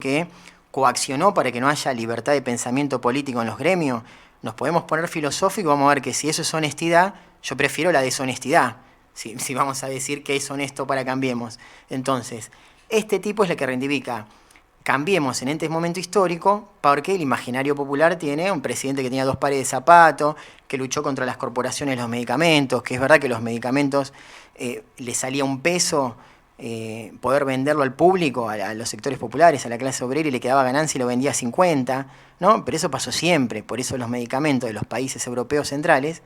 que coaccionó para que no haya libertad de pensamiento político en los gremios, nos podemos poner filosóficos, vamos a ver que si eso es honestidad, yo prefiero la deshonestidad, si vamos a decir que es honesto para Cambiemos. Entonces, este tipo es el que reivindica Cambiemos en este momento histórico, porque el imaginario popular tiene un presidente que tenía 2 pares de zapatos, que luchó contra las corporaciones de los medicamentos, que es verdad que los medicamentos le salía un peso poder venderlo al público, a los sectores populares, a la clase obrera, y le quedaba ganancia y lo vendía a 50, ¿no? Pero eso pasó siempre, por eso los medicamentos de los países europeos centrales,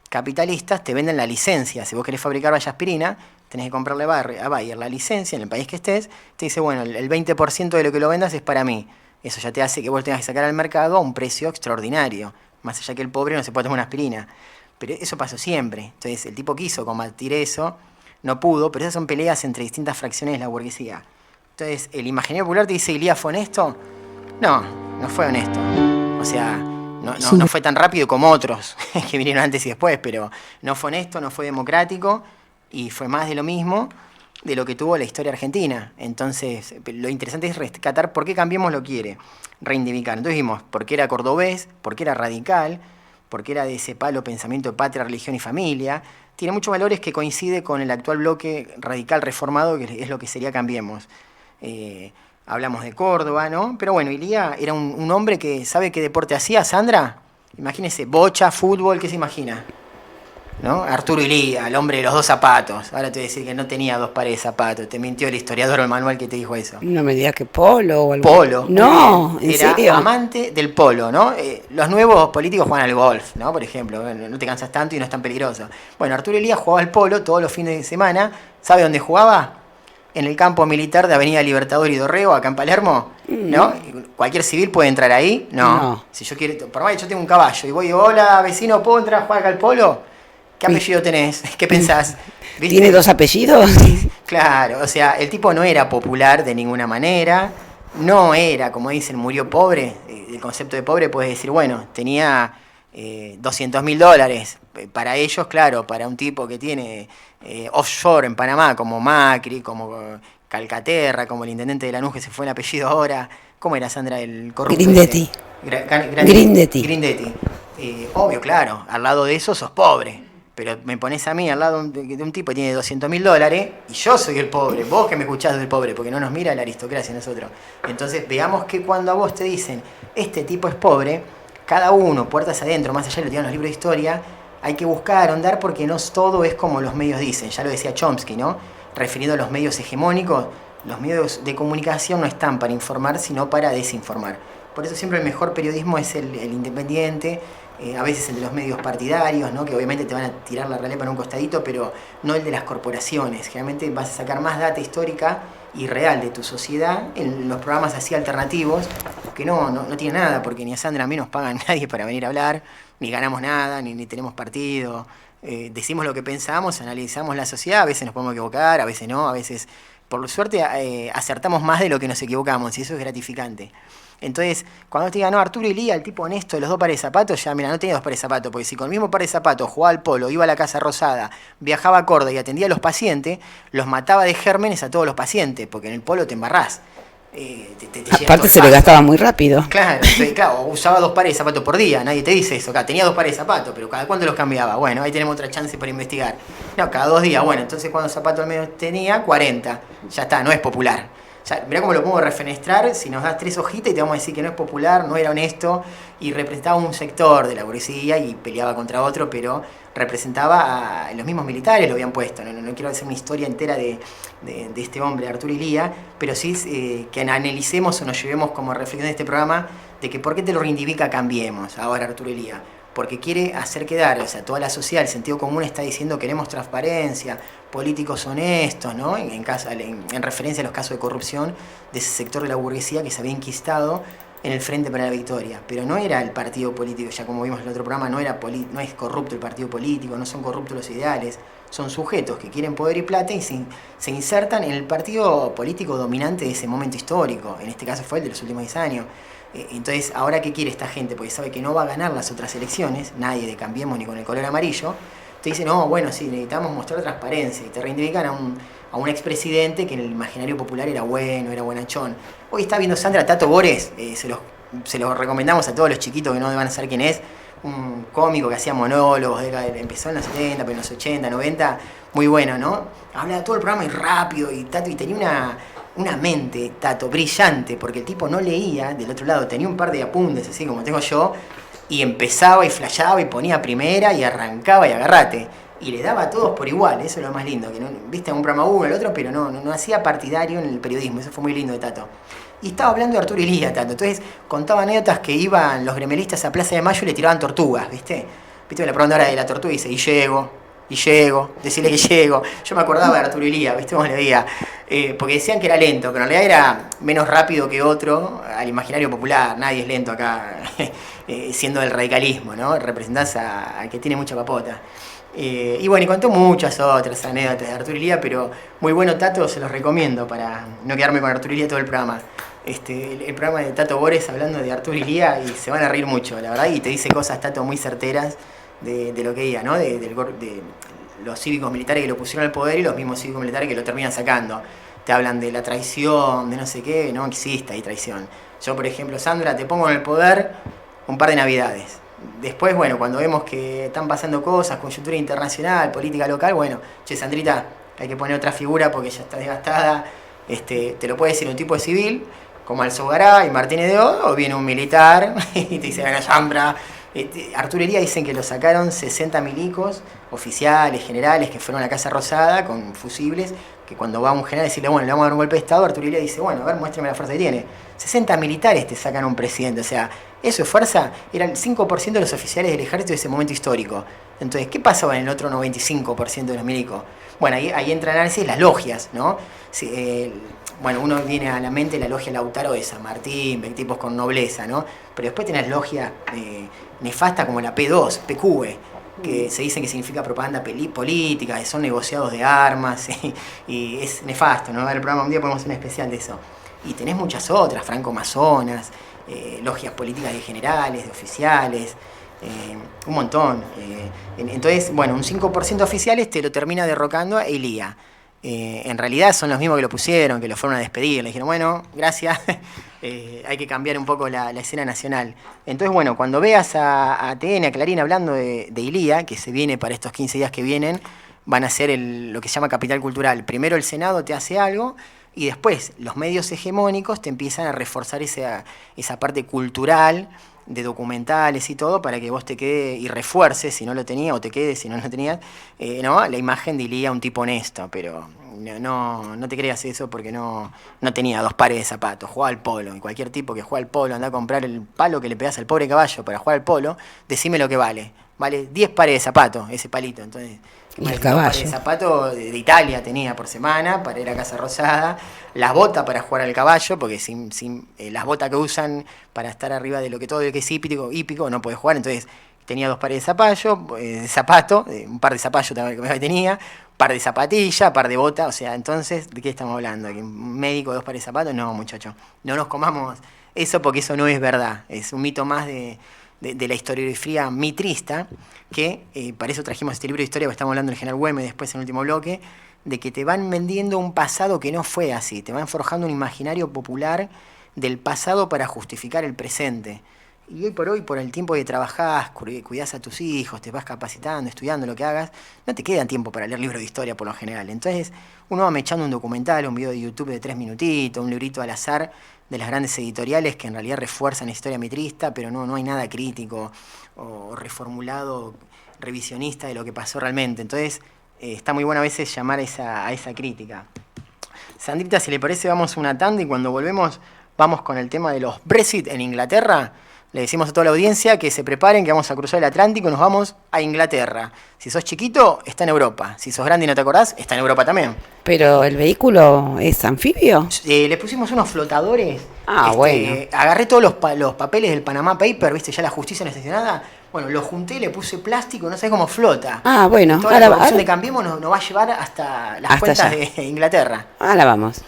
capitalistas, te venden la licencia. Si vos querés fabricar vallaspirina, tenés que comprarle a Bayer la licencia en el país que estés, te dice, bueno, el 20% de lo que lo vendas es para mí. Eso ya te hace que vos tengas que sacar al mercado a un precio extraordinario, más allá que el pobre no se puede tomar una aspirina. Pero eso pasó siempre. Entonces el tipo quiso combatir eso, no pudo, pero esas son peleas entre distintas fracciones de la burguesía. Entonces, ¿el imaginario popular te dice Ilía fue honesto? No, no fue honesto. O sea, no fue tan rápido como otros que vinieron antes y después, pero no fue honesto, no fue democrático y fue más de lo mismo de lo que tuvo la historia argentina. Entonces, lo interesante es rescatar por qué Cambiemos lo quiere reivindicar. Entonces vimos por qué era cordobés, por qué era radical, por qué era de ese palo pensamiento de patria, religión y familia. Tiene muchos valores que coincide con el actual bloque radical reformado, que es lo que sería Cambiemos. Hablamos de Córdoba, ¿no? Pero bueno, Ilía era un hombre que sabe qué deporte hacía, Sandra. Imagínese, bocha, fútbol, ¿qué se imagina? ¿No? Arturo Ilía, el hombre de los 2 zapatos. Ahora te voy a decir que no tenía 2 pares de zapatos. Te mintió el historiador o el manual que te dijo eso. No me digas que polo o algo. Polo. No, ¿en era serio? Amante del polo, ¿no? Los nuevos políticos juegan al golf, ¿no? Por ejemplo, no te cansas tanto y no es tan peligroso. Bueno, Arturo Ilía jugaba al polo todos los fines de semana. ¿Sabe dónde jugaba? En el campo militar de Avenida Libertador y Dorrego, acá en Palermo, ¿no? ¿Cualquier civil puede entrar ahí? No. Si yo quiero, por más que yo tengo un caballo y voy, hola vecino, ¿puedo entrar a jugar acá al polo? ¿Qué apellido tenés? ¿Qué pensás? ¿Viste? ¿Tiene 2 apellidos? Claro, o sea, el tipo no era popular de ninguna manera, no era, como dicen, murió pobre. El concepto de pobre puedes decir, bueno, tenía $200.000. Para ellos, claro, para un tipo que tiene offshore en Panamá, como Macri, como Calcaterra, como el intendente de Lanús, que se fue el apellido ahora. ¿Cómo era, Sandra, el corrupto? Grindetti. Grindetti. Obvio, claro, al lado de eso sos pobre. Pero me pones a mí al lado de un tipo que tiene $200.000 y yo soy el pobre, vos que me escuchás del pobre, porque no nos mira la aristocracia nosotros. Entonces veamos que cuando a vos te dicen, este tipo es pobre, cada uno, puertas adentro, más allá de lo que tienen los libros de historia, hay que buscar, ahondar, porque no todo es como los medios dicen. Ya lo decía Chomsky, ¿no? Refiriendo a los medios hegemónicos, los medios de comunicación no están para informar, sino para desinformar. Por eso siempre el mejor periodismo es el independiente, a veces el de los medios partidarios, ¿no? Que obviamente te van a tirar la realidad para un costadito, pero no el de las corporaciones. Generalmente vas a sacar más data histórica y real de tu sociedad en los programas así alternativos, que no tienen nada, porque ni a Sandra a mí nos pagan nadie para venir a hablar, ni ganamos nada, ni tenemos partido. Decimos lo que pensamos, analizamos la sociedad, a veces nos podemos equivocar, a veces no, a veces, por suerte, acertamos más de lo que nos equivocamos, y eso es gratificante. Entonces, cuando te digan, no, Arturo Ilía, el tipo honesto de los 2 pares de zapatos, ya, mira, no tenía 2 pares de zapatos, porque si con el mismo par de zapatos jugaba al polo, iba a la Casa Rosada, viajaba a Córdoba y atendía a los pacientes, los mataba de gérmenes a todos los pacientes, porque en el polo te embarrás. Aparte se le gastaba muy rápido. Claro, usaba 2 pares de zapatos por día, nadie te dice eso. Acá tenía 2 pares de zapatos, pero ¿cada cuánto los cambiaba? Bueno, ahí tenemos otra chance para investigar. No, cada 2 días. Bueno, entonces cuántos zapatos al menos tenía, 40. Ya está, no es popular. Ya, mirá cómo lo podemos refenestrar, si nos das 3 hojitas y te vamos a decir que no es popular, no era honesto y representaba un sector de la burguesía y peleaba contra otro, pero representaba a los mismos militares, lo habían puesto. No quiero hacer una historia entera de este hombre, Arturo Ilía, pero sí que analicemos o nos llevemos como reflexión de este programa de que por qué te lo reivindica Cambiemos ahora Arturo Ilía. Porque quiere hacer quedar, o sea, toda la sociedad, el sentido común está diciendo queremos transparencia, políticos honestos, ¿no? En referencia a los casos de corrupción de ese sector de la burguesía que se había enquistado en el Frente para la Victoria. Pero no era el partido político, ya como vimos en el otro programa, no es corrupto el partido político, no son corruptos los ideales, son sujetos que quieren poder y plata y se insertan en el partido político dominante de ese momento histórico, en este caso fue el de los últimos 10 años. Entonces, ¿ahora qué quiere esta gente? Porque sabe que no va a ganar las otras elecciones, nadie de Cambiemos ni con el color amarillo. Te dice, no, bueno, sí, necesitamos mostrar transparencia y te reivindican a un expresidente que en el imaginario popular era bueno, era buenachón. Hoy está viendo Sandra Tato Bores, se lo recomendamos a todos los chiquitos que no van a saber quién es, un cómico que hacía monólogos, empezó en los 70, pero en los 80, 90, muy bueno, ¿no? Hablaba todo el programa y rápido, y Tato, y tenía una mente, Tato, brillante, porque el tipo no leía, del otro lado tenía un par de apuntes, así como tengo yo, y empezaba y flasheaba y ponía primera y arrancaba y agarrate. Y le daba a todos por igual, eso es lo más lindo, que no, viste, un programa uno, el otro, pero no hacía partidario en el periodismo, eso fue muy lindo de Tato. Y estaba hablando de Arturo Illia, Tato, entonces contaba anécdotas que iban los gremelistas a Plaza de Mayo y le tiraban tortugas, ¿viste? Viste, la pregunta ahora de la tortuga y dice, y llego, decirle que llego. Yo me acordaba de Arturo Illia, ¿viste cómo le veía? Porque decían que era lento, pero en realidad era menos rápido que otro al imaginario popular, nadie es lento acá, siendo del radicalismo, ¿no? Representás a que tiene mucha papota. Y bueno, y contó muchas otras anécdotas de Arturo Illia, pero muy bueno, Tato, se los recomiendo para no quedarme con Arturo Illia todo el programa. El programa de Tato Bores hablando de Arturo Illia, y se van a reír mucho, la verdad, y te dice cosas, Tato, muy certeras de lo que diga, ¿no? De los cívicos militares que lo pusieron al poder y los mismos cívicos militares que lo terminan sacando. Te hablan de la traición, de no sé qué, no existe ahí traición. Yo, por ejemplo, Sandra, te pongo en el poder un par de navidades. Después, bueno, cuando vemos que están pasando cosas, coyuntura internacional, política local, bueno, che, Sandrita, hay que poner otra figura porque ya está desgastada. Te lo puede decir un tipo de civil, como Alzogará y Martínez de O, o viene un militar y te dice, gana Zambra. Arturo Illia dicen que lo sacaron 60 milicos, oficiales, generales, que fueron a la Casa Rosada con fusibles, que cuando va un general a decirle, bueno, le vamos a dar un golpe de Estado, Arturo Illia dice, bueno, a ver, muéstrame la fuerza que tiene. 60 militares te sacan a un presidente, o sea, eso es fuerza, era el 5% de los oficiales del ejército de ese momento histórico. Entonces, ¿qué pasaba en el otro 95% de los milicos? Bueno, ahí entra el análisis, las logias, ¿no? Bueno, uno viene a la mente la logia Lautaro de San Martín, tipos con nobleza, ¿no? Pero después tenés logias nefastas como la P2, PQE, que se dicen que significa propaganda política, que son negociados de armas, y es nefasto, ¿no? En el programa un día podemos hacer un especial de eso. Y tenés muchas otras, francomasonas, logias políticas de generales, de oficiales, un montón. Entonces, bueno, un 5% oficiales te lo termina derrocando a Illia. En realidad son los mismos que lo pusieron, que lo fueron a despedir. Le dijeron, bueno, gracias, hay que cambiar un poco la escena nacional. Entonces, bueno, cuando veas a TN, a Clarín hablando de Illia, que se viene para estos 15 días que vienen, van a hacer lo que se llama capital cultural. Primero el Senado te hace algo y después los medios hegemónicos te empiezan a reforzar esa parte cultural de documentales y todo para que vos te quede y refuerces si no lo tenías, o te quedes si no lo tenías, ¿no? La imagen de Illia, un tipo honesto, pero no te creas eso porque no tenía 2 pares de zapatos, jugaba al polo, y cualquier tipo que juega al polo anda a comprar el palo que le pegás al pobre caballo para jugar al polo, decime lo que vale 10 pares de zapatos ese palito, entonces... Y el caballo. Pares de zapatos de Italia tenía por semana para ir a Casa Rosada, las botas para jugar al caballo, porque sin las botas que usan para estar arriba de lo que todo lo que es hípico no puede jugar, entonces tenía 2 pares de zapatos, un par de zapallos también que tenía, par de zapatillas, par de botas, o sea, entonces, ¿de qué estamos hablando? ¿Que un médico 2 pares de zapatos? No, muchacho, no nos comamos eso porque eso no es verdad, es un mito más de la historiografía mitrista, que para eso trajimos este libro de historia, porque estamos hablando del general Güemes después en el último bloque, de que te van vendiendo un pasado que no fue así, te van forjando un imaginario popular del pasado para justificar el presente. Y hoy, por el tiempo que trabajás, cuidás a tus hijos, te vas capacitando, estudiando lo que hagas, no te queda tiempo para leer libros de historia por lo general. Entonces uno va echando un documental, un video de YouTube de 3 minutitos, un librito al azar de las grandes editoriales que en realidad refuerzan la historia mitrista, pero no hay nada crítico o reformulado, revisionista de lo que pasó realmente. Entonces está muy bueno a veces llamar a esa crítica. Sandrita, si le parece, vamos a una tanda y cuando volvemos vamos con el tema de los Brexit en Inglaterra. Le decimos a toda la audiencia que se preparen, que vamos a cruzar el Atlántico y nos vamos a Inglaterra. Si sos chiquito, está en Europa. Si sos grande y no te acordás, está en Europa también. ¿Pero el vehículo es anfibio? Le pusimos unos flotadores. Bueno. Agarré todos los papeles del Panama Paper, ¿viste? Ya la justicia no estacionada. Bueno, lo junté, le puse plástico, no sé cómo flota. Bueno. Toda la producción de Cambiemos nos va a llevar hasta las cuentas de Inglaterra. Ahora vamos.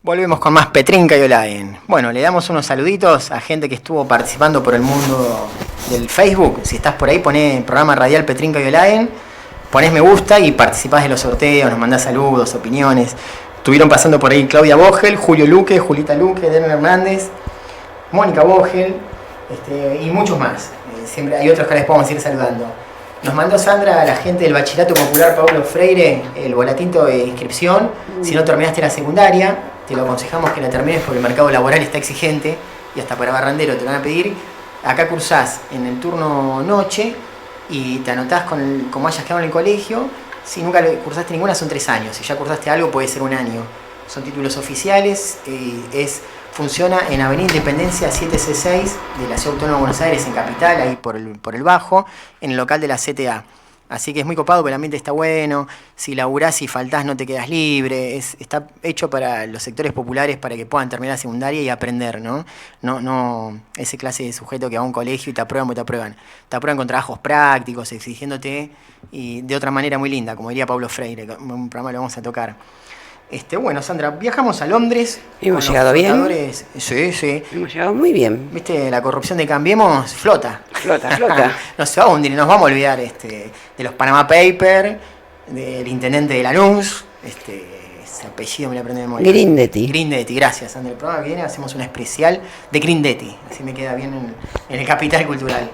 Volvemos con más Petrinca y Olaen. Bueno, le damos unos saluditos a gente que estuvo participando por el mundo del Facebook. Si estás por ahí, poné programa radial Petrinca y Olaen, ponés me gusta y participás de los sorteos, nos mandás saludos, opiniones. Estuvieron pasando por ahí Claudia Vogel, Julio Luque, Julita Luque, Deren Hernández, Mónica Vogel y muchos más. Siempre hay otros que les podemos ir saludando. Nos mandó Sandra a la gente del Bachillerato Popular Paulo Freire el volatito de inscripción. Si no terminaste la secundaria, te lo aconsejamos que la termines porque el mercado laboral está exigente y hasta para barrandero te lo van a pedir. Acá cursás en el turno noche y te anotás como hayas quedado en el colegio. Si nunca cursaste ninguna son 3 años. Si ya cursaste algo puede ser 1 año. Son títulos oficiales. Funciona en Avenida Independencia 7C6 de la Ciudad Autónoma de Buenos Aires, en Capital, ahí por el Bajo, en el local de la CTA. Así que es muy copado, porque el ambiente está bueno, si laburás y faltás no te quedas libre, está hecho para los sectores populares para que puedan terminar la secundaria y aprender, ¿no? No ese clase de sujeto que va a un colegio y te aprueban porque te aprueban. Te aprueban con trabajos prácticos, exigiéndote, y de otra manera muy linda, como diría Paulo Freire, un programa lo vamos a tocar. Bueno, Sandra, viajamos a Londres. ¿Hemos llegado bien? Sí. Hemos llegado muy bien. ¿Viste? La corrupción de Cambiemos flota. Flota. No se va a hundir, nos vamos a olvidar de los Panama Papers, del intendente de Lanús, ese apellido me lo aprendí de memoria. Grindetti, gracias, Sandra. El programa que viene hacemos un especial de Grindetti, así me queda bien en el Capital Cultural.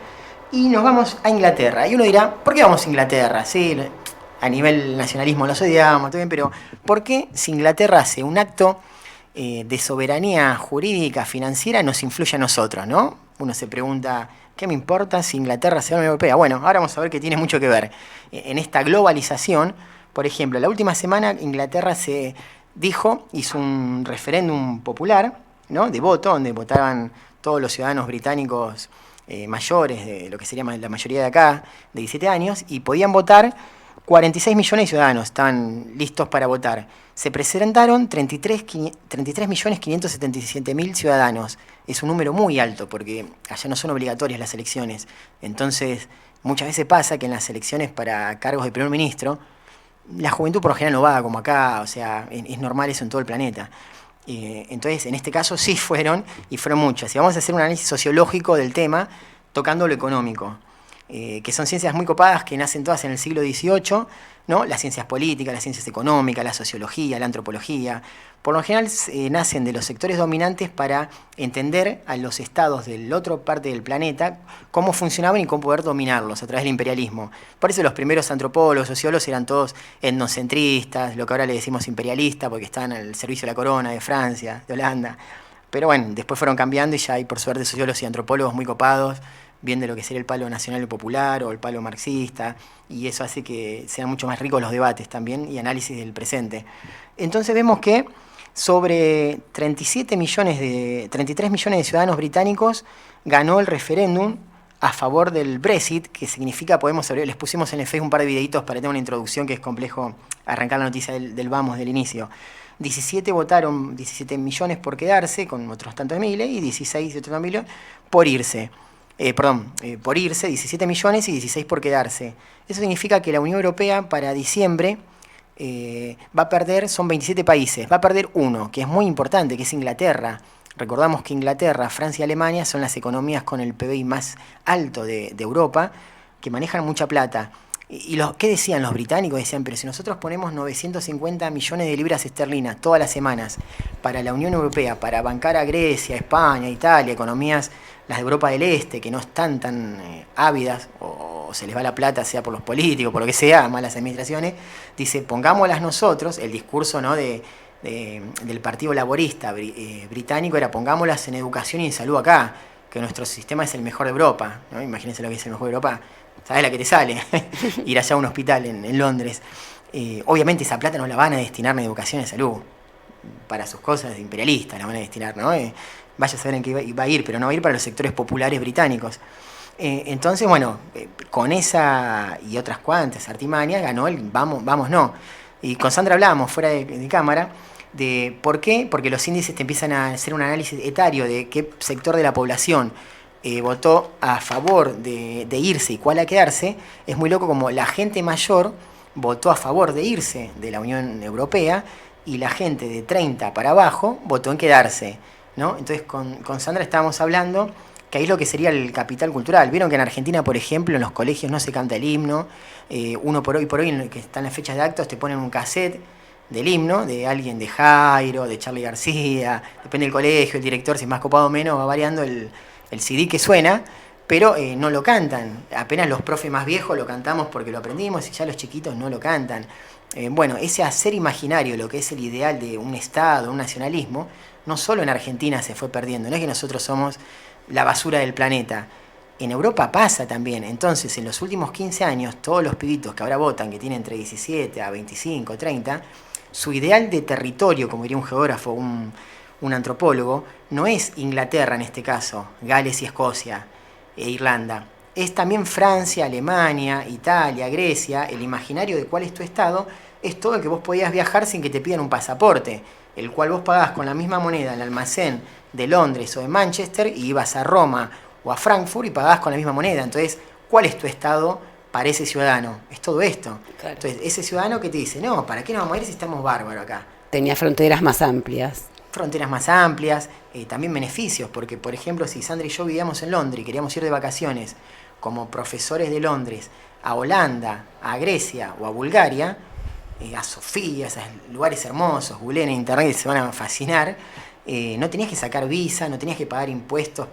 Y nos vamos a Inglaterra. Y uno dirá, ¿por qué vamos a Inglaterra? Sí, a nivel nacionalismo los odiamos, todo bien, pero ¿por qué si Inglaterra hace un acto de soberanía jurídica, financiera, nos influye a nosotros, ¿no? Uno se pregunta, ¿qué me importa si Inglaterra se va a la Unión Europea? Bueno, ahora vamos a ver que tiene mucho que ver. En esta globalización, por ejemplo, la última semana Inglaterra hizo un referéndum popular, ¿no? De voto, donde votaban todos los ciudadanos británicos mayores, de lo que sería la mayoría de acá, de 17 años, y podían votar. 46 millones de ciudadanos estaban listos para votar. Se presentaron 33.577.000 ciudadanos. Es un número muy alto porque allá no son obligatorias las elecciones. Entonces, muchas veces pasa que en las elecciones para cargos de primer ministro, la juventud por lo general no va como acá, o sea, es normal eso en todo el planeta. Entonces, en este caso sí fueron, y fueron muchas. Y vamos a hacer un análisis sociológico del tema, tocando lo económico. Que son ciencias muy copadas que nacen todas en el siglo XVIII, ¿no? Las ciencias políticas, las ciencias económicas, la sociología, la antropología. Por lo general nacen de los sectores dominantes para entender a los estados de la otra parte del planeta, cómo funcionaban y cómo poder dominarlos a través del imperialismo. Por eso los primeros antropólogos, sociólogos eran todos etnocentristas, lo que ahora le decimos imperialistas, porque estaban al servicio de la corona de Francia, de Holanda. Pero bueno, después fueron cambiando y ya hay por suerte sociólogos y antropólogos muy copados, bien de lo que sería el palo nacional y popular o el palo marxista, y eso hace que sean mucho más ricos los debates también y análisis del presente. Entonces vemos que sobre 33 millones de ciudadanos británicos ganó el referéndum a favor del Brexit, que significa, les pusimos en el Facebook un par de videitos para tener una introducción, que es complejo arrancar la noticia del vamos, del inicio. 17 millones por quedarse, con otros tantos miles, y 16 de otros millones por irse. Por irse, 17 millones y 16 por quedarse. Eso significa que la Unión Europea para diciembre va a perder, son 27 países, va a perder uno, que es muy importante, que es Inglaterra. Recordamos que Inglaterra, Francia y Alemania son las economías con el PBI más alto de Europa, que manejan mucha plata. ¿Qué decían los británicos? Decían, pero si nosotros ponemos 950 millones de libras esterlinas todas las semanas para la Unión Europea, para bancar a Grecia, España, Italia, economías, las de Europa del Este, que no están tan ávidas, o se les va la plata, sea por los políticos, por lo que sea, malas administraciones, dice, pongámoslas nosotros, el discurso, ¿no?, del Partido Laborista británico era, pongámoslas en educación y en salud acá, que nuestro sistema es el mejor de Europa, ¿no? Imagínense lo que es el mejor de Europa. ¿Sabés la que te sale? Ir allá a un hospital en Londres. Obviamente esa plata no la van a destinar en educación y salud. Para sus cosas de imperialistas la van a destinar, ¿no? Vaya a saber en qué va a ir, pero no va a ir para los sectores populares británicos. Entonces, bueno, con esa y otras cuantas artimañas ganó el vamos, no. Y con Sandra hablábamos fuera de cámara de por qué, porque los índices te empiezan a hacer un análisis etario de qué sector de la población votó a favor de irse y cuál a quedarse. Es muy loco como la gente mayor votó a favor de irse de la Unión Europea y la gente de 30 para abajo votó en quedarse, ¿no? Entonces con Sandra estábamos hablando que ahí es lo que sería el capital cultural. Vieron que en Argentina, por ejemplo, en los colegios no se canta el himno, uno por hoy, en que están las fechas de actos, te ponen un cassette del himno, de alguien de Jairo, de Charly García, depende del colegio, el director, si es más copado o menos, va variando el CD que suena, pero no lo cantan. Apenas los profes más viejos lo cantamos porque lo aprendimos y ya los chiquitos no lo cantan. Bueno, ese hacer imaginario, lo que es el ideal de un Estado, un nacionalismo, no solo en Argentina se fue perdiendo, no es que nosotros somos la basura del planeta. En Europa pasa también. Entonces, en los últimos 15 años, todos los pibitos que ahora votan, que tienen entre 17 a 25, 30, su ideal de territorio, como diría un geógrafo, un antropólogo, no es Inglaterra en este caso, Gales y Escocia e Irlanda. Es también Francia, Alemania, Italia, Grecia. El imaginario de cuál es tu estado es todo el que vos podías viajar sin que te pidan un pasaporte, el cual vos pagás con la misma moneda en el almacén de Londres o de Manchester y ibas a Roma o a Frankfurt y pagabas con la misma moneda. Entonces, ¿cuál es tu estado para ese ciudadano? Es todo esto. Claro. Entonces, ese ciudadano que te dice, no, ¿para qué nos vamos a ir si estamos bárbaros acá? Tenía fronteras más amplias. Fronteras más amplias, también beneficios, porque por ejemplo, si Sandra y yo vivíamos en Londres y queríamos ir de vacaciones como profesores de Londres a Holanda, a Grecia o a Bulgaria, a Sofía, esos lugares hermosos, googleen en internet y se van a fascinar, no tenías que sacar visa, no tenías que pagar impuestos,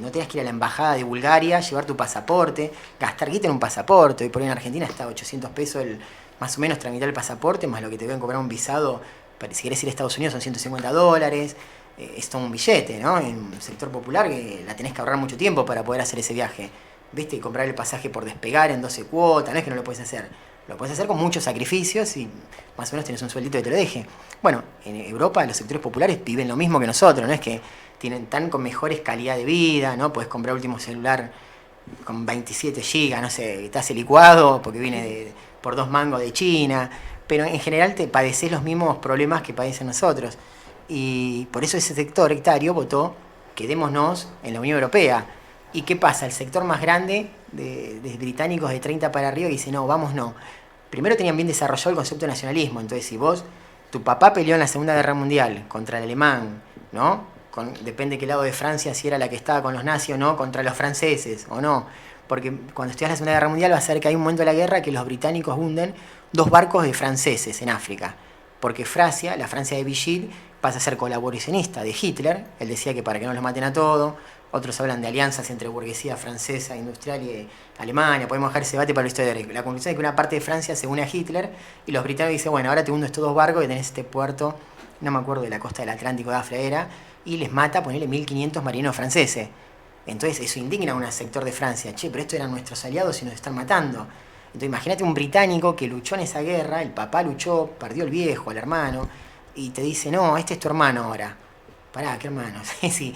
no tenías que ir a la embajada de Bulgaria, llevar tu pasaporte, gastar guita en un pasaporte. Hoy por hoy en Argentina está a 800 pesos más o menos tramitar el pasaporte, más lo que te deben cobrar un visado, si querés ir a Estados Unidos son $150, es todo un billete, ¿no? En un sector popular que la tenés que ahorrar mucho tiempo para poder hacer ese viaje. ¿Viste? Y comprar el pasaje por despegar en 12 cuotas, no es que no lo puedes hacer. Lo puedes hacer con muchos sacrificios y más o menos tienes un sueldito que te lo deje. Bueno, en Europa los sectores populares viven lo mismo que nosotros, no es que tienen tan con mejores calidad de vida, ¿no? Podés comprar último celular con 27 GB, no sé, te hace licuado porque viene por 2 mangos de China, pero en general te padeces los mismos problemas que padecen nosotros. Y por eso ese sector hectario votó quedémonos en la Unión Europea. ¿Y qué pasa? El sector más grande de británicos de 30 para arriba dice, no, vamos no. Primero tenían bien desarrollado el concepto de nacionalismo. Entonces, si tu papá peleó en la Segunda Guerra Mundial contra el alemán, ¿no? Depende de qué lado de Francia, si era la que estaba con los nazis o no, contra los franceses o no. Porque cuando estudias la Segunda Guerra Mundial vas a ver que hay un momento de la guerra que los británicos hunden 2 barcos de franceses en África. Porque Francia, la Francia de Vichy, pasa a ser colaboracionista de Hitler. Él decía que para que no los maten a todos. Otros hablan de alianzas entre burguesía francesa, industrial y Alemania. Podemos dejar ese debate para la historia. La conclusión es que una parte de Francia se une a Hitler y los británicos dicen, bueno, ahora te hundo estos 2 barcos y tenés este puerto, no me acuerdo de la costa del Atlántico de Afra era, y les mata, ponele 1.500 marinos franceses. Entonces eso indigna a un sector de Francia. Che, pero estos eran nuestros aliados y nos están matando. Entonces imagínate un británico que luchó en esa guerra, el papá luchó, perdió el viejo, el hermano, y te dice, no, este es tu hermano ahora. Pará, ¿qué hermano? Sí,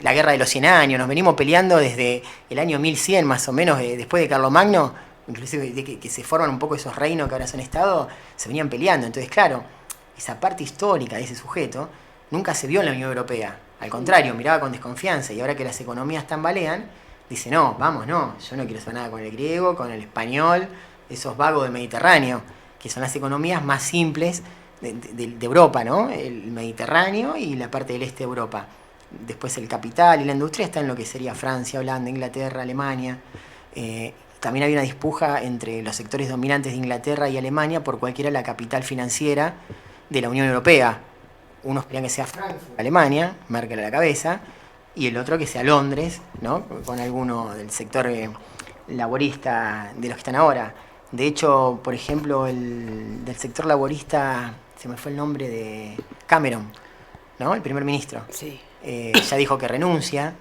la guerra de los 100 años, nos venimos peleando desde el año 1100 más o menos, después de Carlomagno, inclusive de que se forman un poco esos reinos que ahora son estados, se venían peleando. Entonces, claro, esa parte histórica de ese sujeto nunca se vio en la Unión Europea. Al contrario, miraba con desconfianza y ahora que las economías tambalean, dice, no, vamos, no, yo no quiero saber nada con el griego, con el español, esos vagos del Mediterráneo, que son las economías más simples de Europa, ¿no? El Mediterráneo y la parte del este de Europa. Después el capital y la industria está en lo que sería Francia, Holanda, Inglaterra, Alemania. También había una dispuja entre los sectores dominantes de Inglaterra y Alemania por cuál era la capital financiera de la Unión Europea. Unos querían que sea Frankfurt, Alemania, Merkel a la cabeza, y el otro que sea Londres, ¿no? Con alguno del sector laborista de los que están ahora. De hecho, por ejemplo, del sector laborista, se me fue el nombre de Cameron, ¿no? El primer ministro. Sí. Ya dijo que renuncia,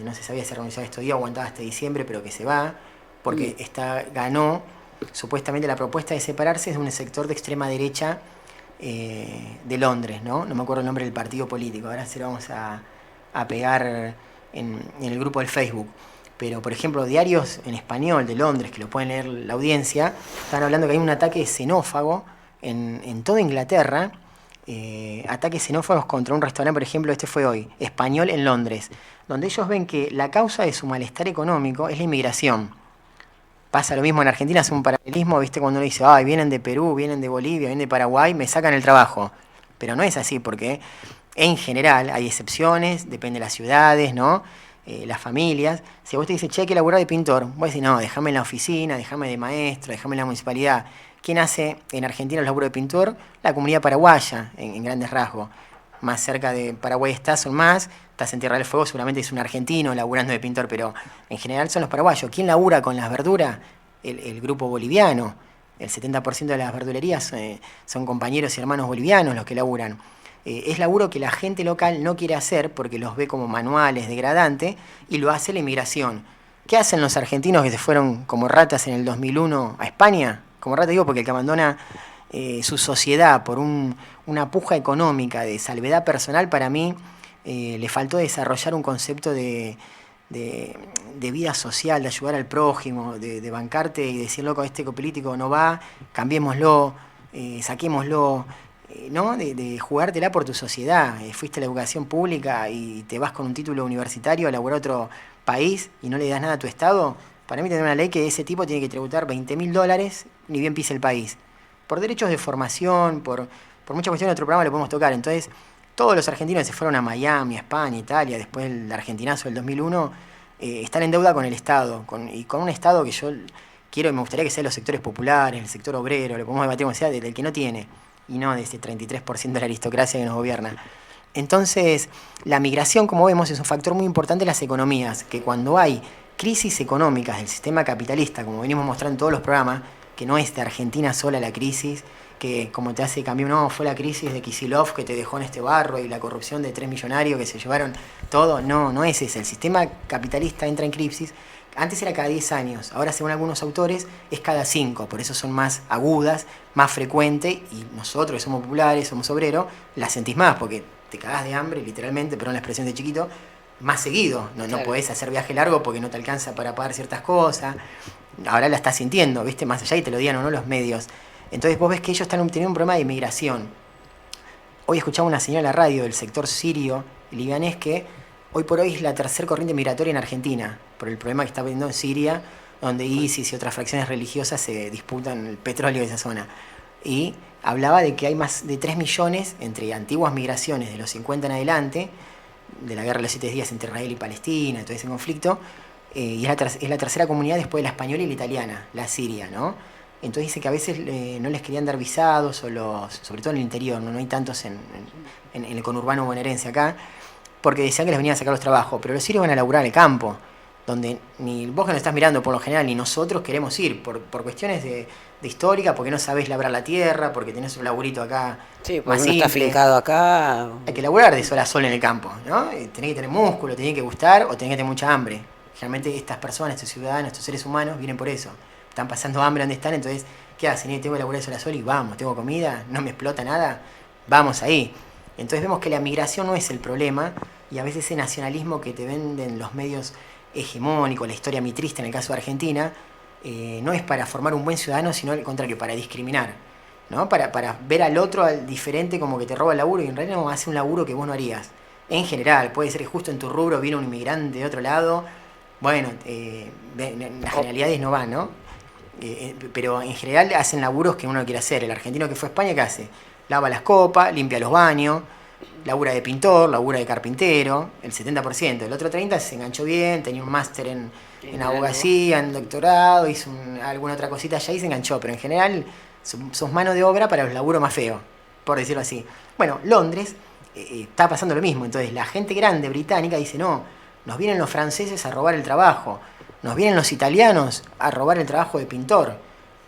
no se sabía si renunciaba estos días o aguantaba hasta diciembre, pero que se va, porque ganó supuestamente la propuesta de separarse de un sector de extrema derecha de Londres, ¿no? No me acuerdo el nombre del partido político, ahora se lo vamos a pegar en el grupo del Facebook. Pero, por ejemplo, diarios en español de Londres, que lo pueden leer la audiencia, están hablando que hay un ataque xenófago en toda Inglaterra, ataques xenófagos contra un restaurante, por ejemplo, este fue hoy, español en Londres, donde ellos ven que la causa de su malestar económico es la inmigración. Pasa lo mismo en Argentina, hace un paralelismo, ¿viste? Cuando uno dice, ay, vienen de Perú, vienen de Bolivia, vienen de Paraguay, me sacan el trabajo. pero no es así porque en general hay excepciones, depende de las ciudades, ¿no? Las familias. Si a vos te dice, che, hay que laburar de pintor, vos decís, no, déjame en la oficina, déjame de maestro, déjame en la municipalidad. ¿Quién hace en Argentina el laburo de pintor? La comunidad paraguaya, en grandes rasgos. Más cerca de Paraguay estás en Tierra del Fuego, seguramente es un argentino laburando de pintor, pero en general son los paraguayos. ¿Quién labura con las verduras? El grupo boliviano. El 70% de las verdulerías son compañeros y hermanos bolivianos los que laburan. Es laburo que la gente local no quiere hacer porque los ve como manuales, degradantes, y lo hace la inmigración. ¿Qué hacen los argentinos que se fueron como ratas en el 2001 a España? Como rata digo porque el que abandona su sociedad por una puja económica de salvedad personal, para mí le faltó desarrollar un concepto de vida social, de ayudar al prójimo, de bancarte y decir, loco, este político no va, cambiémoslo, saquémoslo, ¿no? De jugártela por tu sociedad. Fuiste a la educación pública y te vas con un título universitario a laburar a otro país y no le das nada a tu Estado. Para mí tener una ley que ese tipo tiene que tributar $20.000, ni bien pise el país. Por derechos de formación, por muchas cuestiones de otro programa lo podemos tocar. Entonces, todos los argentinos que se fueron a Miami, a España, Italia, después del argentinazo del 2001, están en deuda con el Estado. Y con un Estado que yo quiero y me gustaría que sea los sectores populares, el sector obrero, lo podemos debatir como sea, del que no tiene, y no de ese 33% de la aristocracia que nos gobierna. Entonces, la migración, como vemos, es un factor muy importante en las economías, que cuando hay crisis económicas del sistema capitalista, como venimos mostrando en todos los programas, que no es de Argentina sola la crisis, que como te hace cambiar, no, fue la crisis de Kicillof que te dejó en este barro y la corrupción de 3 millonarios que se llevaron todo, no es ese. El sistema capitalista entra en crisis. Antes era cada 10 años, ahora según algunos autores es cada 5, por eso son más agudas, más frecuentes, y nosotros que somos populares, somos obreros, las sentís más, porque te cagás de hambre, literalmente, perdón la expresión de chiquito, más seguido. No podés hacer viaje largo porque no te alcanza para pagar ciertas cosas. Ahora la estás sintiendo, ¿viste? Más allá, y te lo digan o no los medios. Entonces vos ves que ellos están teniendo un problema de inmigración. Hoy escuchaba una señal en la radio del sector sirio, libanés, que hoy por hoy es la tercera corriente migratoria en Argentina, por el problema que está habiendo en Siria, donde ISIS y otras fracciones religiosas se disputan el petróleo de esa zona. Y hablaba de que hay más de 3 millones entre antiguas migraciones de los 50 en adelante, de la guerra de los 7 días entre Israel y Palestina, todo ese conflicto, y es la tercera comunidad después de la española y la italiana, la siria, ¿no? Entonces dice que a veces no les querían dar visados, sobre todo en el interior, no hay tantos en el conurbano bonaerense acá, porque decían que les venían a sacar los trabajos, pero los sirios van a laburar en el campo, donde ni vos que nos estás mirando por lo general, ni nosotros queremos ir, por cuestiones de histórica, porque no sabés labrar la tierra, porque tenés un laburito acá Sí, porque más uno simple. está fincado acá. Hay que laburar de sol a sol en el campo, ¿no? Tenés que tener músculo, tenés que gustar o tenés que tener mucha hambre. Generalmente estas personas, estos ciudadanos, estos seres humanos vienen por eso. Están pasando hambre donde están, entonces, ¿qué hacen? Tengo que laburar de sol a sol y vamos, tengo comida, no me explota nada, vamos ahí. Entonces vemos que la migración no es el problema, y a veces ese nacionalismo que te venden los medios hegemónicos, la historia mitrista en el caso de Argentina, no es para formar un buen ciudadano, sino al contrario, para discriminar, ¿no? Para ver al otro, al diferente, como que te roba el laburo, y en realidad no hace un laburo que vos no harías. En general, puede ser que justo en tu rubro viene un inmigrante de otro lado, bueno, las generalidades no van, ¿no? Pero en general hacen laburos que uno quiere hacer. El argentino que fue a España, ¿qué hace? Lava las copas, limpia los baños, labura de pintor, labura de carpintero, el 70%. El otro 30% se enganchó bien, tenía un máster en abogacía, en doctorado, hizo alguna otra cosita allá y se enganchó. Pero en general sos mano de obra para los laburos más feos, por decirlo así. Bueno, Londres está pasando lo mismo. Entonces la gente grande británica dice, no, nos vienen los franceses a robar el trabajo, nos vienen los italianos a robar el trabajo de pintor,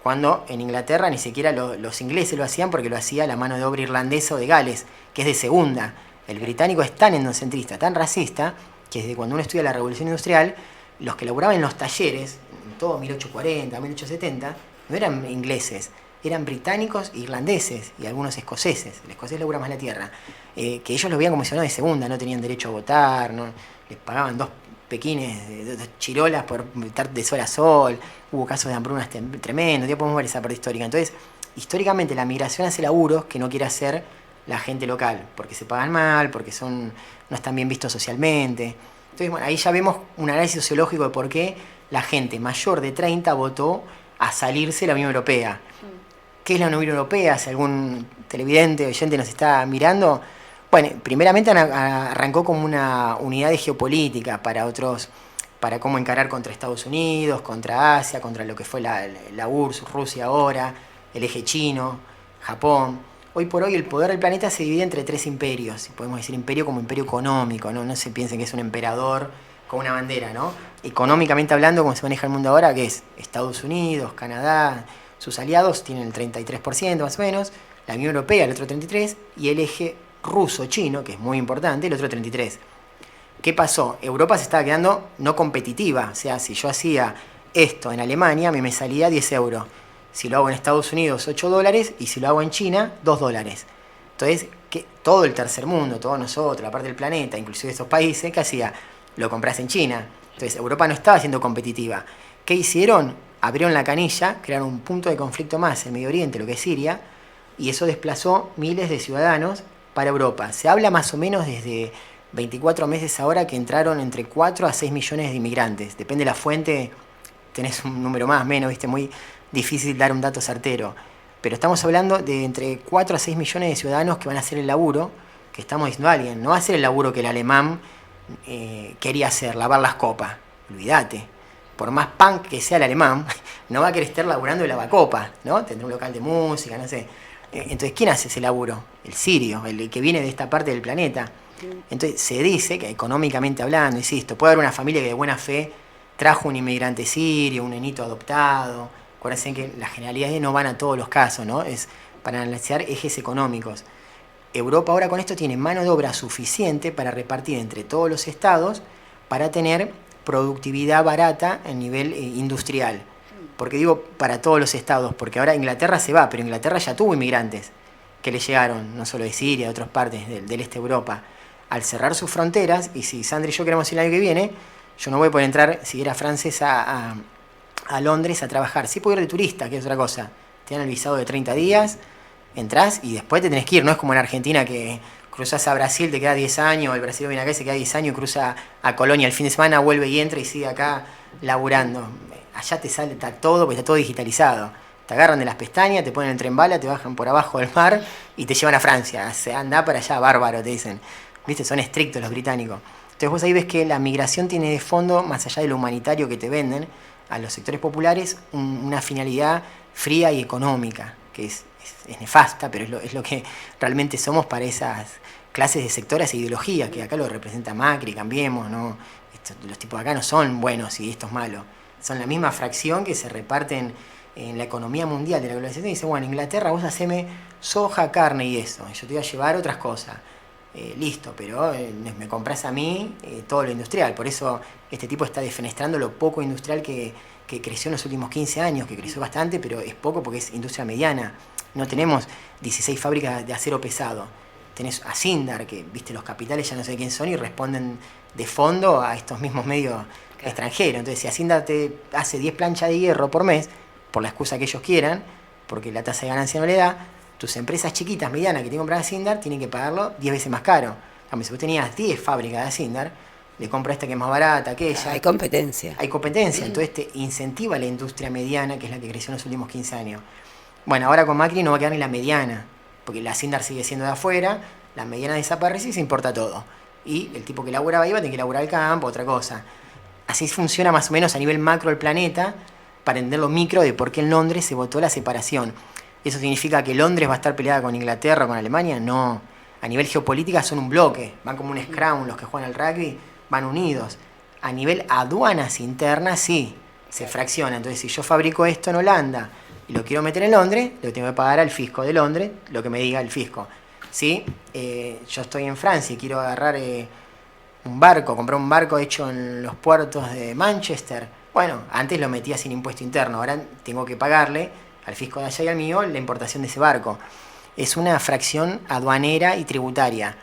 cuando en Inglaterra ni siquiera los ingleses lo hacían, porque lo hacía la mano de obra irlandesa o de Gales, que es de segunda. El británico es tan endocentrista, tan racista, que desde cuando uno estudia la Revolución Industrial, los que laburaban en los talleres, en todo 1840, 1870, no eran ingleses, eran británicos, irlandeses y algunos escoceses. El escocés labura más la tierra. Que ellos lo veían como si no de segunda, no tenían derecho a votar, no les pagaban 2 pequines, 2 chirolas por estar de sol a sol. Hubo casos de hambrunas tremendos, ya podemos ver esa parte histórica. Entonces, históricamente la migración hace laburos que no quiere hacer la gente local, porque se pagan mal, porque no están bien vistos socialmente. Entonces, bueno, ahí ya vemos un análisis sociológico de por qué la gente mayor de 30 votó a salirse de la Unión Europea. ¿Qué es la Unión Europea? Si algún televidente o oyente nos está mirando. Bueno, primeramente arrancó como una unidad de geopolítica para cómo encarar contra Estados Unidos, contra Asia, contra lo que fue la URSS, Rusia ahora, el eje chino, Japón. Hoy por hoy el poder del planeta se divide entre 3 imperios. Podemos decir imperio como imperio económico, ¿no? No se piensen que es un emperador con una bandera, ¿no? Económicamente hablando, como se maneja el mundo ahora, que es Estados Unidos, Canadá, sus aliados tienen el 33% más o menos, la Unión Europea el otro 33% y el eje ruso-chino, que es muy importante, el otro 33%. ¿Qué pasó? Europa se estaba quedando no competitiva, o sea, si yo hacía esto en Alemania, a mí me salía 10 euros. Si lo hago en Estados Unidos, 8 dólares, y si lo hago en China, 2 dólares. Entonces, todo el tercer mundo, todos nosotros, la parte del planeta, inclusive estos países, ¿qué hacía? Lo compras en China. Entonces, Europa no estaba siendo competitiva. ¿Qué hicieron? Abrieron la canilla, crearon un punto de conflicto más en Medio Oriente, lo que es Siria, y eso desplazó miles de ciudadanos para Europa. Se habla más o menos desde 24 meses ahora que entraron entre 4 a 6 millones de inmigrantes. Depende de la fuente, tenés un número más, menos, ¿viste? Muy difícil dar un dato certero. Pero estamos hablando de entre 4 a 6 millones de ciudadanos que van a hacer el laburo, que estamos diciendo a alguien, no va a hacer el laburo que el alemán quería hacer, lavar las copas. Olvídate. Por más punk que sea el alemán, no va a querer estar laburando el lavacopas, ¿no? Tendrá un local de música, no sé. Entonces, ¿quién hace ese laburo? El sirio, el que viene de esta parte del planeta. Entonces, se dice que económicamente hablando, insisto, puede haber una familia que de buena fe trajo un inmigrante sirio, un nenito adoptado. Acuérdense que las generalidades no van a todos los casos, ¿no? Es para analizar ejes económicos. Europa ahora con esto tiene mano de obra suficiente para repartir entre todos los estados para tener productividad barata a nivel industrial. Porque digo para todos los estados, porque ahora Inglaterra se va, pero Inglaterra ya tuvo inmigrantes que le llegaron, no solo de Siria, de otras partes del este de Europa. Al cerrar sus fronteras, y si Sandra y yo queremos ir el año que viene, yo no voy a poder entrar, si era francesa, a Londres a trabajar. Sí puedo ir de turista, que es otra cosa. Te dan el visado de 30 días, entrás y después te tenés que ir. No es como en Argentina que cruzás a Brasil, te queda 10 años, el brasileño viene acá y se queda 10 años, cruza a Colonia el fin de semana, vuelve y entra y sigue acá laburando. Allá te sale todo, porque está todo digitalizado. Te agarran de las pestañas, te ponen el tren bala, te bajan por abajo del mar y te llevan a Francia. Se anda para allá, bárbaro, te dicen. ¿Viste? Son estrictos los británicos. Entonces vos ahí ves que la migración tiene de fondo, más allá de lo humanitario que te venden, a los sectores populares, una finalidad fría y económica, que es nefasta, pero es lo que realmente somos para esas clases de sectores e ideologías, que acá lo representa Macri, Cambiemos, ¿no? Los tipos de acá no son buenos y esto es malo. Son la misma fracción que se reparten en la economía mundial de la globalización y dice, bueno, Inglaterra, vos haceme soja, carne y eso, yo te voy a llevar otras cosas. Listo, pero me compras a mí todo lo industrial. Por eso este tipo está defenestrando lo poco industrial que creció en los últimos 15 años, que creció bastante, pero es poco porque es industria mediana. No tenemos 16 fábricas de acero pesado. Tenés a Sindar, que viste los capitales ya no sé quién son y responden de fondo a estos mismos medios extranjeros. Entonces, si a Sindar te hace 10 planchas de hierro por mes, por la excusa que ellos quieran, porque la tasa de ganancia no le da, tus empresas chiquitas, medianas que tienen que comprar a Sindar tienen que pagarlo 10 veces más caro. Si vos tenías 10 fábricas de Sindar, le compra esta que es más barata, aquella. Hay competencia. Hay competencia, entonces te incentiva la industria mediana, que es la que creció en los últimos 15 años. Bueno, ahora con Macri no va a quedar ni la mediana, porque la Sindar sigue siendo de afuera, la mediana desaparece y se importa todo. Y el tipo que laburaba ahí va a tener que laburar el campo, otra cosa. Así funciona más o menos a nivel macro el planeta, para entender lo micro de por qué en Londres se votó la separación. ¿Eso significa que Londres va a estar peleada con Inglaterra o con Alemania? No. A nivel geopolítica son un bloque, van como un scrum, los que juegan al rugby van unidos. A nivel aduanas internas, sí, se fracciona. Entonces, si yo fabrico esto en Holanda y lo quiero meter en Londres, le tengo que pagar al fisco de Londres lo que me diga el fisco. ¿Sí? Yo estoy en Francia y quiero agarrar un barco, comprar un barco hecho en los puertos de Manchester. Bueno, antes lo metía sin impuesto interno, ahora tengo que pagarle al fisco de allá y al mío la importación de ese barco. Es una fracción aduanera y tributaria,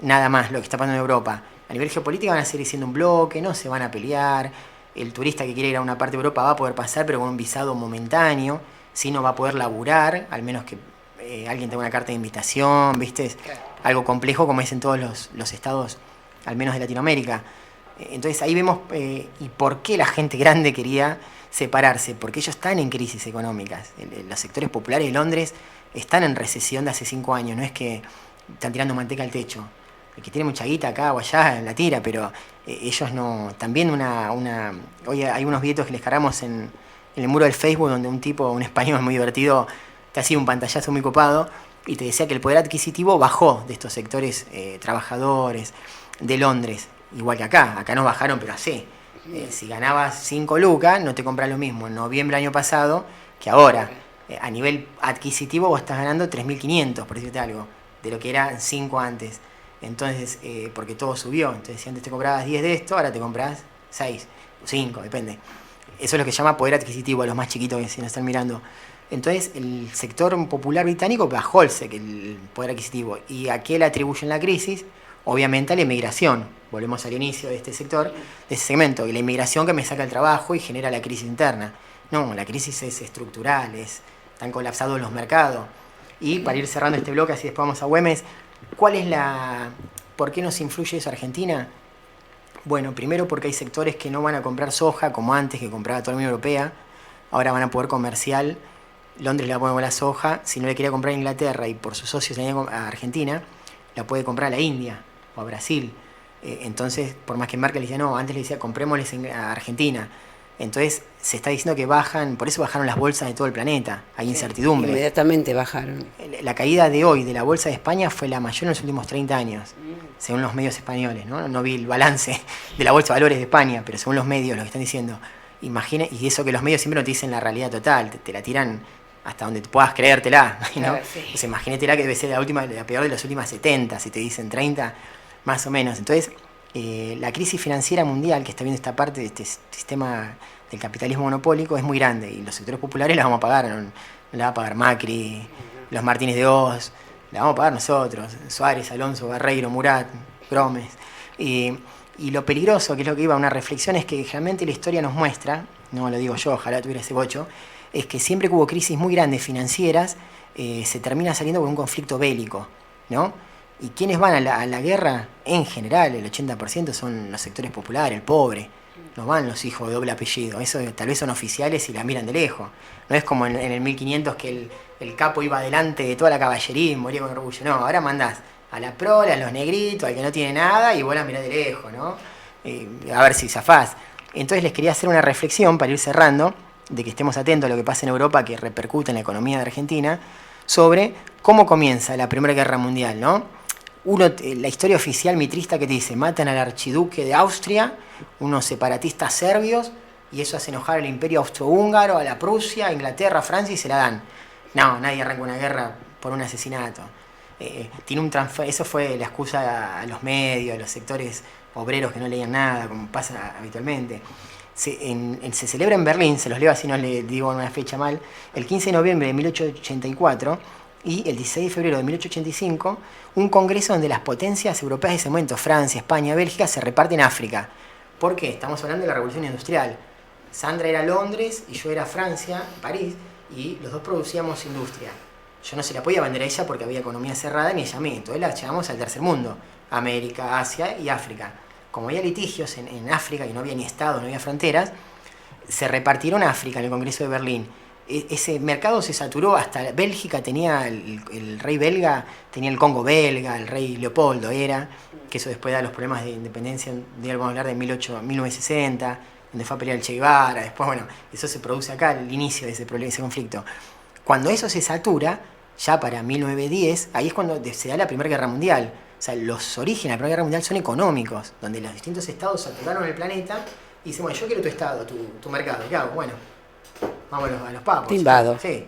nada más lo que está pasando en Europa. A nivel geopolítico van a seguir siendo un bloque, no se van a pelear. El turista que quiere ir a una parte de Europa va a poder pasar, pero con un visado momentáneo. Si no va a poder laburar, al menos que alguien tenga una carta de invitación, ¿viste? Es algo complejo como es en todos los estados, al menos de Latinoamérica. Entonces ahí vemos y por qué la gente grande quería separarse, porque ellos están en crisis económicas. Los sectores populares de Londres están en recesión de hace 5 años, no es que están tirando manteca al techo. El que tiene mucha guita acá o allá la tira, pero ellos no. También hoy hay unos videos que les cargamos en el muro del Facebook donde un tipo, un español muy divertido, te hacía un pantallazo muy copado y te decía que el poder adquisitivo bajó de estos sectores trabajadores de Londres, igual que acá. Acá nos bajaron, pero así. Si ganabas 5 lucas, no te compras lo mismo en noviembre del año pasado que ahora. A nivel adquisitivo vos estás ganando 3.500, por decirte algo, de lo que era 5 antes. Entonces, porque todo subió. Entonces, si antes te comprabas 10 de esto, ahora te compras 6 o 5, depende. Eso es lo que se llama poder adquisitivo a los más chiquitos que se nos están mirando. Entonces, el sector popular británico bajó el poder adquisitivo. ¿Y a qué le atribuyen la crisis? Obviamente a la inmigración. Volvemos al inicio de este sector, de ese segmento. Y la inmigración que me saca el trabajo y genera la crisis interna. No, la crisis es estructural, están colapsados los mercados. Y para ir cerrando este bloque, así después vamos a Güemes, ¿por qué nos influye eso a Argentina? Bueno, primero porque hay sectores que no van a comprar soja como antes, que compraba toda la Unión Europea. Ahora van a poder comercial. Londres le va a poner con la soja. Si no le quería comprar a Inglaterra y por sus socios a Argentina, la puede comprar a la India o a Brasil. Entonces, por más que Merkel le decía, no, antes le decía, comprémosles a Argentina. Entonces, se está diciendo que bajan, por eso bajaron las bolsas de todo el planeta. Hay incertidumbre. Inmediatamente bajaron. La caída de hoy de la bolsa de España fue la mayor en los últimos 30 años, según los medios españoles. No vi el balance de la bolsa de valores de España, pero según los medios, lo que están diciendo. Y eso que los medios siempre no te dicen la realidad total, te la tiran hasta donde puedas creértela, ¿no? Claro, sí. Pues imagínatela que debe ser la peor de las últimas 70, si te dicen 30, más o menos. Entonces, la crisis financiera mundial que está viendo esta parte de este sistema del capitalismo monopólico es muy grande y los sectores populares la vamos a pagar, no la va a pagar Macri, los Martínez de Oz, la vamos a pagar nosotros, Suárez, Alonso, Barreiro, Murat, Gromes. Y lo peligroso, que es lo que iba a una reflexión, es que realmente la historia nos muestra, no lo digo yo, ojalá tuviera ese bocho, es que siempre que hubo crisis muy grandes financieras, se termina saliendo con un conflicto bélico, ¿no? ¿Y quiénes van a la guerra? En general, el 80% son los sectores populares, el pobre. No van los hijos de doble apellido. Eso tal vez son oficiales y la miran de lejos. No es como en el 1500 que el capo iba delante de toda la caballería y moría con orgullo. No, ahora mandás a la prole, a los negritos, al que no tiene nada y vos la mirás de lejos, ¿no? A ver si zafás. Entonces les quería hacer una reflexión para ir cerrando, de que estemos atentos a lo que pasa en Europa, que repercute en la economía de Argentina, sobre cómo comienza la Primera Guerra Mundial, ¿no? La historia oficial mitrista que te dice, matan al archiduque de Austria, unos separatistas serbios, y eso hace enojar al imperio austrohúngaro, a la Prusia, a Inglaterra, a Francia, y se la dan. No, nadie arranca una guerra por un asesinato. Eso fue la excusa a los medios, a los sectores obreros que no leían nada, como pasa habitualmente. Se celebra en Berlín, se los leo así no le digo una fecha mal, el 15 de noviembre de 1884, y el 16 de febrero de 1885, un congreso donde las potencias europeas de ese momento, Francia, España, Bélgica, se reparten África. ¿Por qué? Estamos hablando de la Revolución Industrial. Sandra era Londres y yo era Francia, París, y los dos producíamos industria. Yo no se la podía vender a ella porque había economía cerrada ni ella a mí. Entonces la llevamos al tercer mundo, América, Asia y África. Como había litigios en África y no había ni Estado, no había fronteras, se repartieron África en el Congreso de Berlín. Ese mercado se saturó, hasta Bélgica tenía, el rey belga tenía el Congo belga, el rey Leopoldo era, que eso después da los problemas de independencia, vamos a hablar de 1960, donde fue a pelear el Che Guevara, después bueno, eso se produce acá, el inicio de ese conflicto. Cuando eso se satura, ya para 1910, ahí es cuando se da la Primera Guerra Mundial. O sea, los orígenes de la Primera Guerra Mundial son económicos, donde los distintos estados saturaron el planeta y dicen, bueno, yo quiero tu estado, tu mercado, ¿qué hago? Bueno, vámonos a los papos. Te invado. Sí.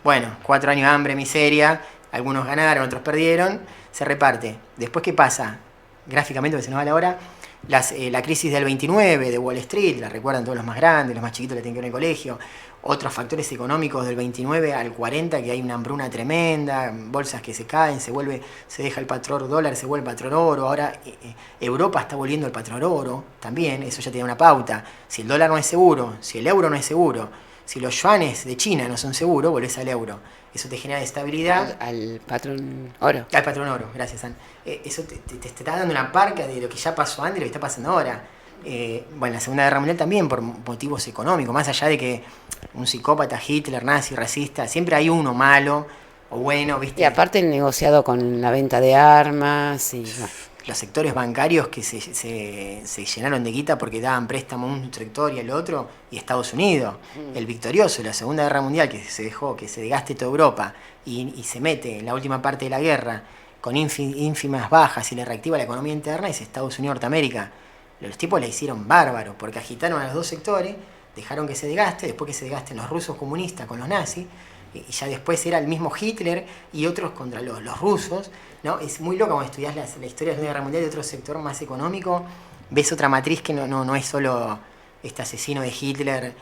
Bueno, 4 años de hambre, miseria, algunos ganaron, otros perdieron, se reparte. Después, ¿qué pasa? Gráficamente, porque se nos va la hora, la crisis del 29 de Wall Street, la recuerdan todos los más grandes, los más chiquitos la tienen que ver en el colegio. Otros factores económicos del 29 al 40, que hay una hambruna tremenda, bolsas que se caen, se deja el patrón dólar, se vuelve el patrón oro. Ahora Europa está volviendo el patrón oro también, eso ya tiene una pauta. Si el dólar no es seguro, si el euro no es seguro, Si los yuanes de China no son seguros, volvés al euro. Eso te genera estabilidad. Al patrón oro. Al patrón oro, gracias, San. Eso te está dando una parca de lo que ya pasó antes y lo que está pasando ahora. Bueno, la Segunda Guerra Mundial también por motivos económicos, más allá de que un psicópata, Hitler, nazi, racista, siempre hay uno malo o bueno, ¿viste? Y aparte el negociado con la venta de armas y... bueno. Los sectores bancarios que se llenaron de guita porque daban préstamo a un sector y al otro, y Estados Unidos, el victorioso de la Segunda Guerra Mundial, que se dejó que se desgaste toda Europa y se mete en la última parte de la guerra con ínfimas bajas y le reactiva la economía interna, es Estados Unidos, Norteamérica. Los tipos la hicieron bárbaro porque agitaron a los dos sectores, dejaron que se desgaste, después que se desgasten los rusos comunistas con los nazis, y ya después era el mismo Hitler y otros contra los rusos, ¿no? Es muy loco cuando estudias la historia de la Segunda Guerra Mundial de otro sector más económico, ves otra matriz que no es solo este asesino de Hitler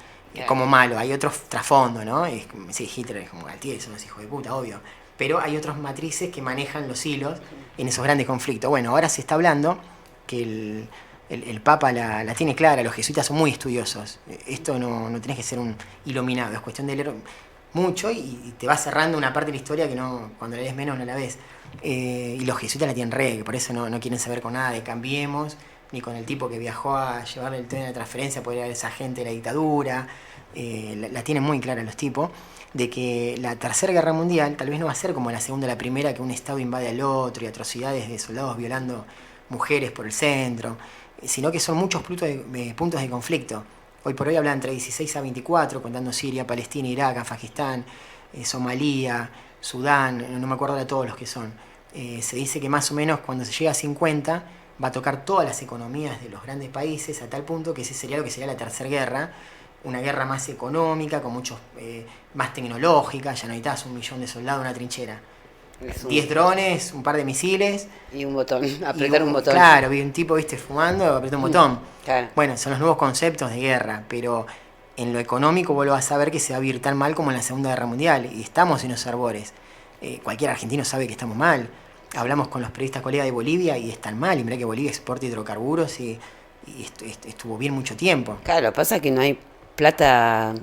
como malo, hay otros trasfondos, ¿no? Sí, Hitler es como Galtier, son los hijos de puta, obvio, pero hay otras matrices que manejan los hilos en esos grandes conflictos. Bueno, ahora se está hablando que el Papa la tiene clara, los jesuitas son muy estudiosos, esto no tenés que ser un iluminado, es cuestión de leer mucho y te va cerrando una parte de la historia que no, cuando la lees menos no la ves. Y los jesuitas la tienen que por eso no quieren saber con nada de Cambiemos, ni con el tipo que viajó a llevarle el tren de transferencia porque era esa gente de la dictadura. La tienen muy clara los tipos, de que la Tercera Guerra Mundial tal vez no va a ser como la Segunda o la Primera, que un Estado invade al otro y atrocidades de soldados violando mujeres por el centro, sino que son muchos puntos de conflicto. Hoy por hoy hablan entre 16 a 24, contando Siria, Palestina, Irak, Afganistán, Somalia, Sudán, no me acuerdo de todos los que son. Se dice que más o menos cuando se llega a 50 va a tocar todas las economías de los grandes países, a tal punto que ese sería lo que sería la Tercera Guerra, una guerra más económica, con muchos más tecnológica, ya no necesitas 1 millón de soldados en una trinchera. 10 drones, un par de misiles. Y un botón, apretar un botón. Claro, vi un tipo, viste, fumando, apretó un botón. Claro. Bueno, son los nuevos conceptos de guerra, pero en lo económico vuelvo a saber que se va a vivir tan mal como en la Segunda Guerra Mundial, y estamos en los arbores. Cualquier argentino sabe que estamos mal. Hablamos con los periodistas colegas de Bolivia y están mal, y mirá que Bolivia exporta hidrocarburos y estuvo bien mucho tiempo. Claro, pasa que no hay plata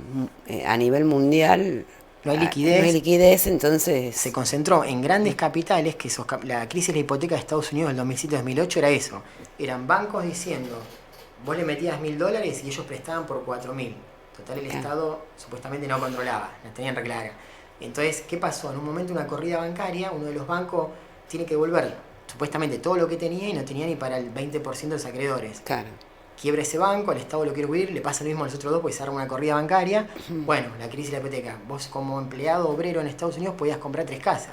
a nivel mundial. No hay liquidez. No hay liquidez, entonces... Se concentró en grandes capitales, que la crisis de la hipoteca de Estados Unidos del 2007-2008 era eso. Eran bancos diciendo, vos le metías $1.000 y ellos prestaban por 4.000. Total, el Estado supuestamente no controlaba, la tenían reclara. Entonces, ¿qué pasó? En un momento una corrida bancaria, uno de los bancos tiene que devolver supuestamente todo lo que tenía y no tenía ni para el 20% de los acreedores. Claro. Quiebra ese banco, el Estado lo quiere cubrir, le pasa lo mismo a los otros dos, pues se arma una corrida bancaria. Bueno, la crisis de la hipoteca. Vos como empleado obrero en Estados Unidos podías comprar 3 casas.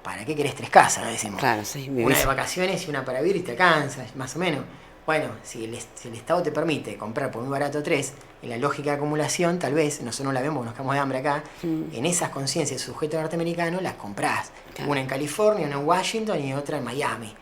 ¿Para qué querés 3 casas? Lo decimos. Claro, sí. Una de vacaciones y una para vivir y te alcanza, más o menos. Bueno, si el Estado te permite comprar por muy barato 3, en la lógica de acumulación, tal vez, nosotros no la vemos porque nos quedamos de hambre acá, en esas conciencias sujetos norteamericanos las comprás. Claro. Una en California, una en Washington y otra en Miami.